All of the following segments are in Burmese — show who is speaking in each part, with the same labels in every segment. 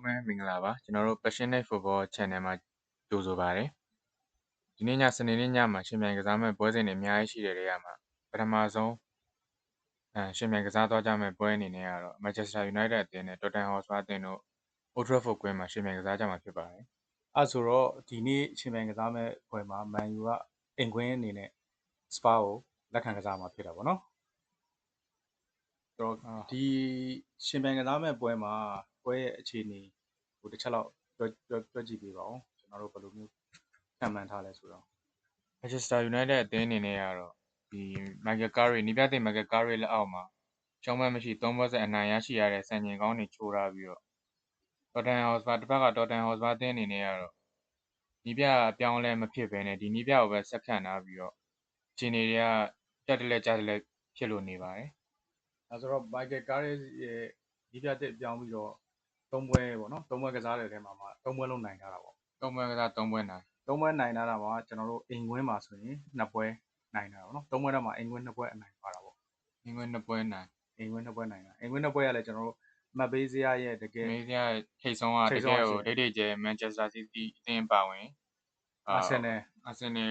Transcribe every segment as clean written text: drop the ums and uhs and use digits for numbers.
Speaker 1: ပဲမင်္ဂလာပါကျွန်တော်တို့ Passionate Football Channel မှာကြိုဆိုပါတယ်ဒီနေ့ညစနေနေ့ညမှာရှင်ပြိုင်ကစားမဲ့ပွဲစဉ်တွေအများကြီးရှိတဲ့နေရာမှာပထမဆုံးရှင်ပြိုင်ကစားသွားကြမဲ့ပွဲအနေနဲ့ကတော့ Manchester United အသင်းနဲ့ Tottenham Hotspur အသင်းတို့ Old Trafford ကွင်းမှာရှင်ပြိုင်ကစားကြမှာဖြစ်ပါတယ်
Speaker 2: အဲ့ဆိုတော့ဒီနေ့ရှင်ပြိုင်ကစားမဲ့ပွဲမှာ Man U ကအိမ်ကွင်းအနေနဲ့ Spa ကိုလက်ခံကစားမှာဖြစ်တာပေါ့နော်ဆိုတော့ဒီရှင်ပြိုင်ကစားမဲ့ပွဲမှာပွဲရဲ့အခြေအနေကိုတစ်ချက်လောက်ပြောကြည့်ပေးပါဦးကျွန်တော်တို့ဘယ်လိုမျိုးခံမှန်းထားလဲဆိုတော့
Speaker 1: Manchester United အသင်းအနေနဲ့ကတော့ဒီ Michael Carrick နီးပြတဲ့ Michael Carrick လက်အောက်မှာရှုံးမဲ့မရှိ3ပွဲဆက်အနိုင်ရရှိရတဲ့စံချိန်ကောင်းတွေချိုးထားပြီးတော့ Tottenham Hotspur တစ်ဖက်က Tottenham Hotspur အသင်းအနေနဲ့ကတော့နီးပြအပြောင်းလဲမဖြစ်ဘဲနဲ့ဒီနီးပြကိုပဲဆက်ခံထားပြီးတော့ခြေနေတွေကတက်တလက်ကြတလက်ဖြစ်လို့နေပါတယ်
Speaker 2: အဲ့ဆိုတော့ Michael Carrick ရဲ့ဒီပြတဲ့ပြောင်းပြီးတော့3ပွဲပေါ့နော်3ပွဲကစားတဲ့အထဲမှာ3ပွဲလုံးနိုင်ထားတာပေါ့
Speaker 1: 3ပွဲကစား3ပွဲနိုင်
Speaker 2: 3ပွဲနိုင်ထားတာပါကျွန်တော်တို့အိမ်ကွင်းမှာဆိုရင်2ပွဲနိုင်တာပေါ့နော်3ပွဲတော့မှာအိမ်ကွင်း2ပွဲအနိုင်ပါတာပေါ့
Speaker 1: အိမ်ကွင်း2ပွဲနိုင်
Speaker 2: အိမ်ကွင်း2ပွဲနိုင်တာအိမ်ကွင်း2ပွဲရလဲကျွန်တော်တို့မှတ်ပေးစရာရဲ့တကယ်
Speaker 1: မေးစရာထိတ်ဆုံးကတကယ်ကိုဒိတ်ဒိတ်ကျဲ Manchester City အသင်းပါဝင်
Speaker 2: အာဆင်နယ်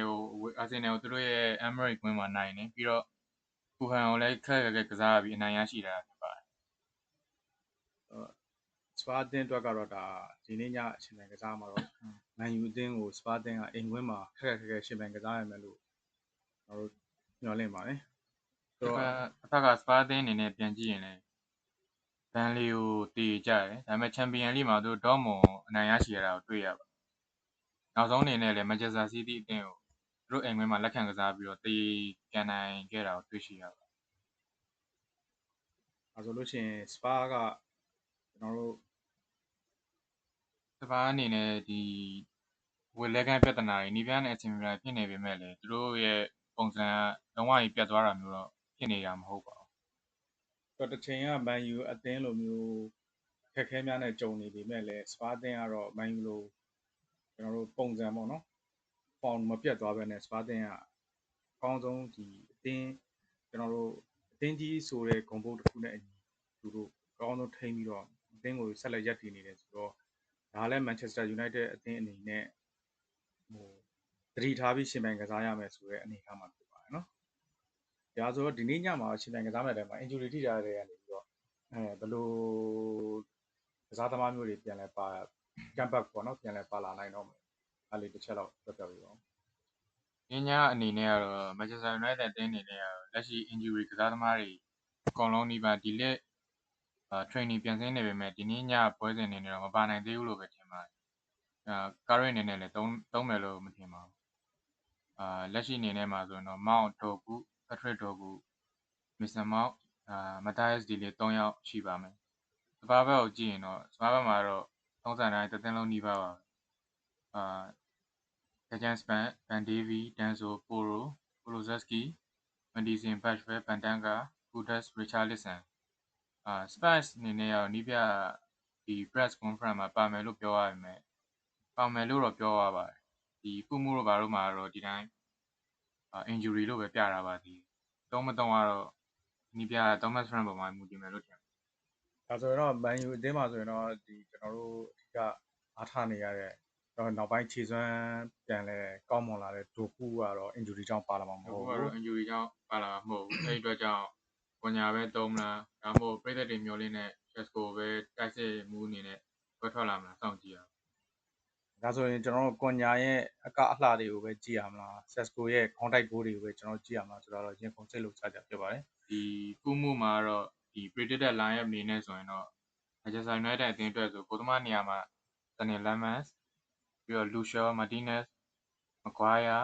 Speaker 1: ကိုသူတို့ရဲ့ Emirates ကွင်းမှာနိုင်တယ်ပြီးတော့ဖူဟန်ကိုလည်းခက်ခက်ကစားပြီးအနိုင်ရရှိတာဖြစ်ပါတယ်
Speaker 2: စပါအသင်းအတွက်ကတော့ဒါဒီနေ့ညအချိန်ပိုင်းကစားမှာတော့မန်ယူအသင်းကိုစပါအသင်းကအိမ်ကွင်းမှာခက်ခက်ရှင်ပိုင်းကစားရမယ်လို့ကျွန်တော်တို့ညွှန်လင့်ပါတယ်
Speaker 1: ဆိုတော့အဖက်ကစပါအသင်းအနေနဲ့ပြန်ကြည့်ရင်လည်းဘန်လီကိုတည်ကြတယ်ဒါပေမဲ့ချန်ပီယံလိမှာသူဒေါ့မွန်အနိုင်ရရှိရတာကိုတွေ့ရပါနောက်ဆုံးအနေနဲ့လည်း Manchester City အသင်းကိုသူတို့အိမ်ကွင်းမှာလက်ခံကစားပြီးတော့တည်ပြန်နိုင်ခဲ့တာကိုတွေ့ရှိရပါ
Speaker 2: အဲဆိုလို့ရှိရင်စပါကကျွန်တော်တို့
Speaker 1: စပါအနေနဲ့ဒီဝေလဲကန်ပြဿနာတွေနီးပြနဲ့အချင်းပြဖြစ်နေပေမဲ့လည်းသူတို့ရဲ့ပုံစံကလုံးဝကြီးပြတ်သွားတာမျိုးတော့ဖြစ်နေတာမဟုတ်ပါဘူး
Speaker 2: တော့တစ်ချိန်ကမန်ယူအသင်းလိုမျိုးခက်ခဲများနဲ့ကြုံနေပေမဲ့လည်းစပါအသင်းကတော့မန်ယူလိုကျွန်တော်တို့ပုံစံပေါ့နော်ဖောင်မပြတ်သွားပဲနဲ့စပါအသင်းကအကောင်းဆုံးဒီအသင်းကျွန်တော်တို့အသင်းကြီးဆိုတဲ့ဂုဏ်ပုတ်တစ်ခုနဲ့အညီသူတို့အကောင်းဆုံးထိန်းပြီးတော့အသင်းကိုဆက်လက်ရပ်တည်နေတယ်ဆိုတော့ဒါလည်း Manchester United အသင်းအနေနဲ့ဟိုသတိထားပြီးရှင်ပြိုင်ကစားရမယ်ဆိုတဲ့အနေအထားမှာဖြစ်ပါတယ်နော်။ဒါဆိုတော့ဒီနေ့ညမှာရှင်ပြိုင်ကစားမဲ့တဲ့မှာ injury ထိထားတဲ့ကနေပြီးတော့ဘယ်လိုကစားသမားမျိုးတွေပြန်လဲပါ comeback ပေါ့နော်ပြန်လဲပါလာနိုင်တော့မယ်။အဲ့လေးတစ်ချက်တော့ပြောပြပေးပါဦး
Speaker 1: ။ညအနေနဲ့ကတော့ Manchester United အသင်းအနေနဲ့ကတော့လက်ရှိ injury ကစားသမားတွေအကုန်လုံးဒီပါဒီလက် training ပြန်ဆင်းနေပေမဲ့ဒီနေ့ညပွဲစဉ်အနေနဲ့တော့မပါနိုင်သေးဘူးလို့ပဲထင်ပါတယ်။ကားရအနေနဲ့လည်းသုံးမယ်လို့မထင်ပါဘူး။လက်ရှိအနေနဲ့မှာဆိုရင်တော့ Mount ဒိုကူ Patrick ဒိုကူ Mason Mount Matthias De Ligt 3ယောက်ရှိပါမယ်။စပါးဘက်ကိုကြည့်ရင်တော့စပါးဘက်မှာတော့ထုံးစံတိုင်းတစ်သင်းလုံးနှီးပါပါDejan Span, Van de Ven, Danso, Porro, Kulusevski, Madison, Bashville, Bandanga, Kudus, Richarlison Spurs အနေနဲ့ကတော့နီးပြဒီ press conference မှာပါမယ်လို့ပြောရပေမဲ့ပါမယ်လို့တော့ပြောရပါတယ်ဒီကုမှုတို့ဘာလို့မှာတော့ဒီတိုင်းinjury လို့ပဲပြတာပါဒီသုံးမသုံးကတော့နီးပြ Thomas Frank ပေါ်မှာမူတည်မယ်လို့ထင်
Speaker 2: ဒါဆိုရင်တော့ Man U အသင်းမှာဆိုရင်တော့ဒီကျွန်တော်တို့အဓိကအားထားနေရတဲ့တော့နောက်ပိုင်းခြေစွမ်းပြန်လဲကောင်းမွန်လာတဲ့ဒိုကူကတော့ injury ကြောင့်ပါလာမှာမဟုတ်ဘူး
Speaker 1: ကတော့ injury ကြောင့်ပါလာမှာမဟုတ်ဘူးအဲ့ဒီအတွက်ကြောင့်ကွန်ညာပဲသုံးမလားဒါမှမဟုတ်ပြည်သက်တွေမျှော်လင့်တဲ့ Chesco ပဲတိုက်စစ်မှုအနေနဲ့ထွက်ထွက်လာမလားစောင့်ကြည့်ရအောင်
Speaker 2: ဒါဆိုရင်ကျွန်တော်တို့ကွန်ညာရဲ့အကအလှတွေကိုပဲကြည့်ရမလား Sesco ရဲ့ contact goal တွေကိုပဲကျွန်တော်ကြည့်ရမလားဆိုတော့ရင်ခုန်စိတ်လို့စကြဖြစ်ပါတယ်
Speaker 1: ဒီကုမှုမှာတော့ဒီ predicted line up အနေနဲ့ဆိုရင်တော့ Manchester United အသင်းအတွက်ဆိုကိုသမားနေရာမှာ Daniel Lemans ပြီးတော့ Lucio Martinez Maguire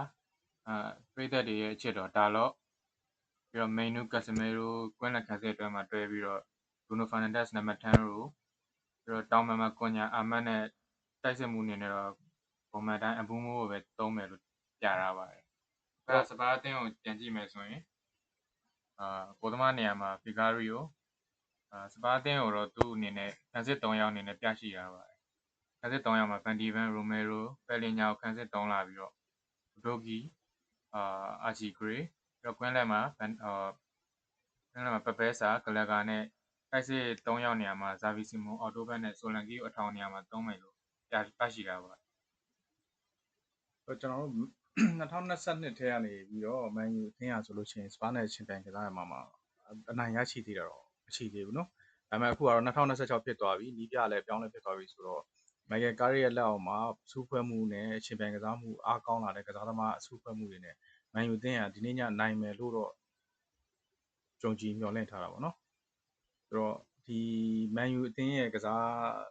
Speaker 1: ပြည်သက်တွေရဲ့အချစ်တော်ဒါလော့ပြီးတော့ Mainu Casemiro ကွင်းလက်ခံစစ်အတွင်းမှာတွဲပြီးတော့ Bruno Fernandes နံပါတ်10ရိုပြီးတော့တောင်မှာကွန်ညာအာမတ်နဲ့တိုက်စစ်မှုအနေနဲ့တော့ပုံမှန်တိုင်းအပူးမိုးကိုပဲသုံးမယ်လို့ပြထားပါတယ်။အဲ့ဒါစပါးအသင်းကိုပြန်ကြည့်မယ်ဆိုရင်ကိုသမားနေရာမှာ Vicario စပါးအသင်းကိုတော့သူ့အနေနဲ့ခန်းစစ်3ယောက်အနေနဲ့ပြရှိထားပါတယ်။ခန်းစစ်3ယောက်မှာ Van de Ven, Romero, Pellegrini ကိုခန်းစစ်3လာပြီးတော့ Udogi Archie Gray ပြီးတော့ကွင်းလက်မှာပပဲစာဂလကာနဲ့ တိုက်စစ်3ယောက်နေရာမှာဇာဗီစီမွန်အော်တိုဘက်နဲ့ဆိုလန်ကီကိုအထောင်နေရာမှာသုံးမယ်လို့ရရှိတာပါ
Speaker 2: ကျွန်တော်တို့2022ထဲကနေပြီးတော့မန်ယူအသင်းရဆိုလို့ရှိရင်စပါးနဲ့ချန်ပီယံကစားရမှာအနိုင်ရရှိသေးတာတော့မရှိသေးဘူးเนาะဒါပေမဲ့အခုကတော့2026ဖြစ်သွားပြီနီးပြလည်းပြောင်းလဲဖြစ်သွားပြီဆိုတော့မိုက်ကယ်ကားရဲ့လက်အောက်မှာစူးဖွဲ့မှုနဲ့ချန်ပီယံကစားမှုအားကောင်းလာတဲ့ကစားသမားအစူးဖွဲ့မှုတွေနဲ့မန်ယူအသင်းကဒီနေ့ညနိုင်မယ်လို့တော့ကြုံကြည်မျှော်လင့်ထားတာပေါ့နော်ဆိုတော့ဒီမန်ယူအသင်းရဲ့ကစား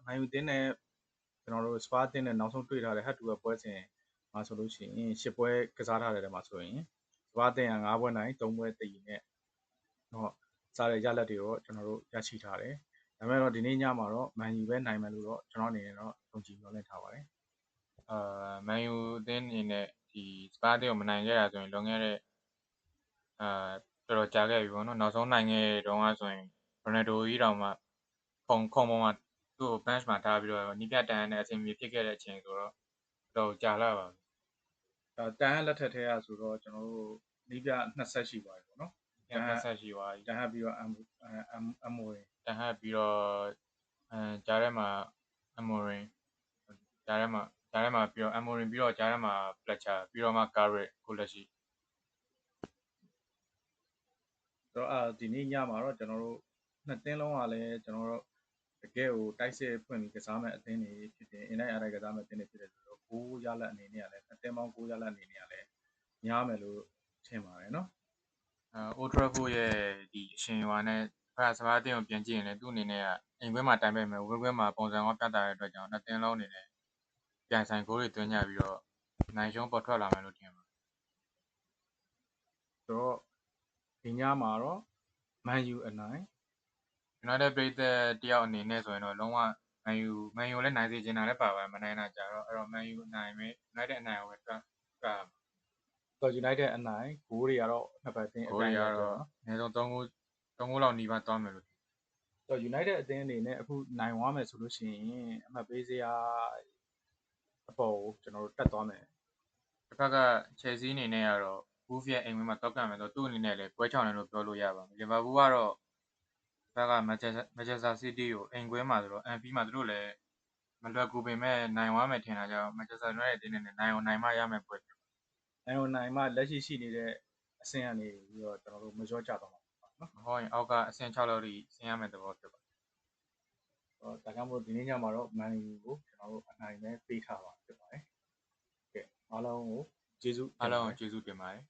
Speaker 2: မန်ယူအသင်းနဲ့ကျွန်တော်တို့စပါးအသင်းနဲ့နောက်ဆုံးတွေ့ထားတဲ့ဟတ်တူပွဲစဉ်မှာဆိုလို့ရှိရင်10ပွဲကစားထားတဲ့ထဲမှာဆိုရင်စပါးအသင်းက9ပွဲနိုင်3ပွဲတည်နဲ့တော့စားတဲ့ရလဒ်တွေတော့ကျွန်တော်တို့ရရှိထားတယ်ဒါပေမဲ့တော့ဒီနေ့ညမှာတော့မန်ယူပဲနိုင်မယ်လို့တော့ကျွန်တော်အနေနဲ့တော့ယုံကြည်မျှော်လင့်ထားပါတယ်
Speaker 1: မန်ယူအသင်းအနေနဲ့ဒီစပါးအသင်းကိုမနိုင်ခဲ့တာဆိုရင်လွန်ခဲ့တဲ့တော်တော်ကြာခဲ့ပြီပေါ့နော်နောက်ဆုံးနိုင်ခဲ့တုန်းကဆိုရင်ရိုနယ်ဒိုကြီးတောင်မှခုံပေါ်မှာသူ့ကို bench မှာထားပြီးတော့နီးပြတန်နဲ့အဆင်ပြေဖြစ်ခဲ့တဲ့အချိန်ဆိုတော့တော်ကြာလာပါပြီ
Speaker 2: တန်ဟန်လက်ထက်ထဲကဆိုတော့ကျွန်တော်တို့နီးပြ2ဆက်ရှိပါတယ်ပေါ့နော်
Speaker 1: တန်ဟန်ဆက်ရှိသွားပြီ
Speaker 2: တန်ဟန်ပြီးတော့အမိုရင်
Speaker 1: တန်ဟန်ပြီးတော့ကြားထဲမှာအမိုရင်ကြားထဲမှာပြီးတော့အမိုရင်ပြီးတော့ကြားထဲမှာပလက်ချာပြီးတော့မှကာရစ်ကိုလက်ရှိ
Speaker 2: ဆိုတော့ဒီနေ့ညမှာတော့ကျွန်တော်တို့နှစ်သင်းလုံးကလည်းကျွန်တော်တို့တကယ်ကိုတိုက်စစ်ဖွင့်ပြီးကစားမဲ့အသင်းတွေဖြစ်တယ်အင်တိုင်းအားတိုင်းကစားမဲ့အသင်းတွေဖြစ်တယ်ဆိုတော့9ရလက်အနေနဲ့ကလည်းအသင်းပေါင်း9ရလက်အနေနဲ့ကလည်းများမယ်လို့ထင်ပါတယ်နော်
Speaker 1: အိုထရဖို့ရဲ့ဒီအရှင်ရွာနဲ့ဖာစပါးအသင်းကိုပြန်ကြည့်ရင်လည်းသူ့အနေနဲ့ကအိမ်ခွဲမှာတိုင်ပိတ်မယ်ဝင်းခွဲမှာပုံစံကောပြတာတဲ့အတွက်ကြောင့်နှစ်သင်းလုံးအနေနဲ့ပြန်ဆိုင်ဂိုးတွေသွင်းကြပြီးတော့နိုင်ရှုံးပေါ်ထွက်လာမယ်လို့ထင်ပါတယ်
Speaker 2: ဆိုတော့ဒီညမှာတော့မန်ယူအနိုင်
Speaker 1: United ပရိသတ်တယောက်အနေနဲ့ဆိုရင်တော့လုံးဝမန်ယူလည်းနိုင်စေချင်တာလည်းပါပါတယ်မနိုင်တာကြတော့အဲ့တော့မန်ယူအနိုင်ပဲ United အနိုင်ကိုပဲတွက်
Speaker 2: ဆိုတော့ United အနိုင်ဂိုးတွေကတော့နှစ်ပတ်အသင်းအတိုင်းရတော့
Speaker 1: အနည်းဆုံး3ဂိုးလောက်နီးပါးသွားမယ်လို့
Speaker 2: ဆိုတော့ United အသင်းအနေနဲ့အခုနိုင်သွားမယ်ဆိုလို့ရှိရင်အမှတ်ပေးစရာအပေါ်ကိုကျွန်တော်တို့တက်သွားမယ်
Speaker 1: တစ်ခါက Chelsea အနေနဲ့ကတော့ Wolves ရဲ့အိမ်ဝင်းမှာတောက်ကမယ်ဆိုတော့သူ့အနေနဲ့လည်းပွဲချောင်တယ်လို့ပြောလို့ရပါမယ် Liverpool ကတော့ဘက်က Manchester City ကိုအိမ်ခွဲမှာဆိုတော့ Anfield မှာသူတို့လည်းမလွယ်ကူပေမဲ့နိုင်သွားမယ်ထင်တာကြောင့် Manchester United အသင်းနဲ့နိုင်အောင်နိုင်မှရမယ်ပွဲဖြစ်ပါ
Speaker 2: နိုင်အောင်နိုင်မှလက်ရှိရှိနေတဲ့အဆင့်ကနေပြီးတော့ကျွန်တော်တို့မလျော့ကျသွားမှာပေါ့နော်
Speaker 1: မဟုတ်ရင်အောက်ကအဆင့်6လောက်ထိဆင်းရမယ့်သဘောဖြစ်ပါတယ်
Speaker 2: ဒါကြောင့်မို့ဒီနေ့ညမှာတော့မန်ယူကိုကျွန်တော်တို့အနိုင်ပဲပေးထားပါဖြစ်ပါတယ်ကဲအားလုံးကိုကျေးဇူး
Speaker 1: အားလုံးကိုကျေးဇူးတင်ပါတယ်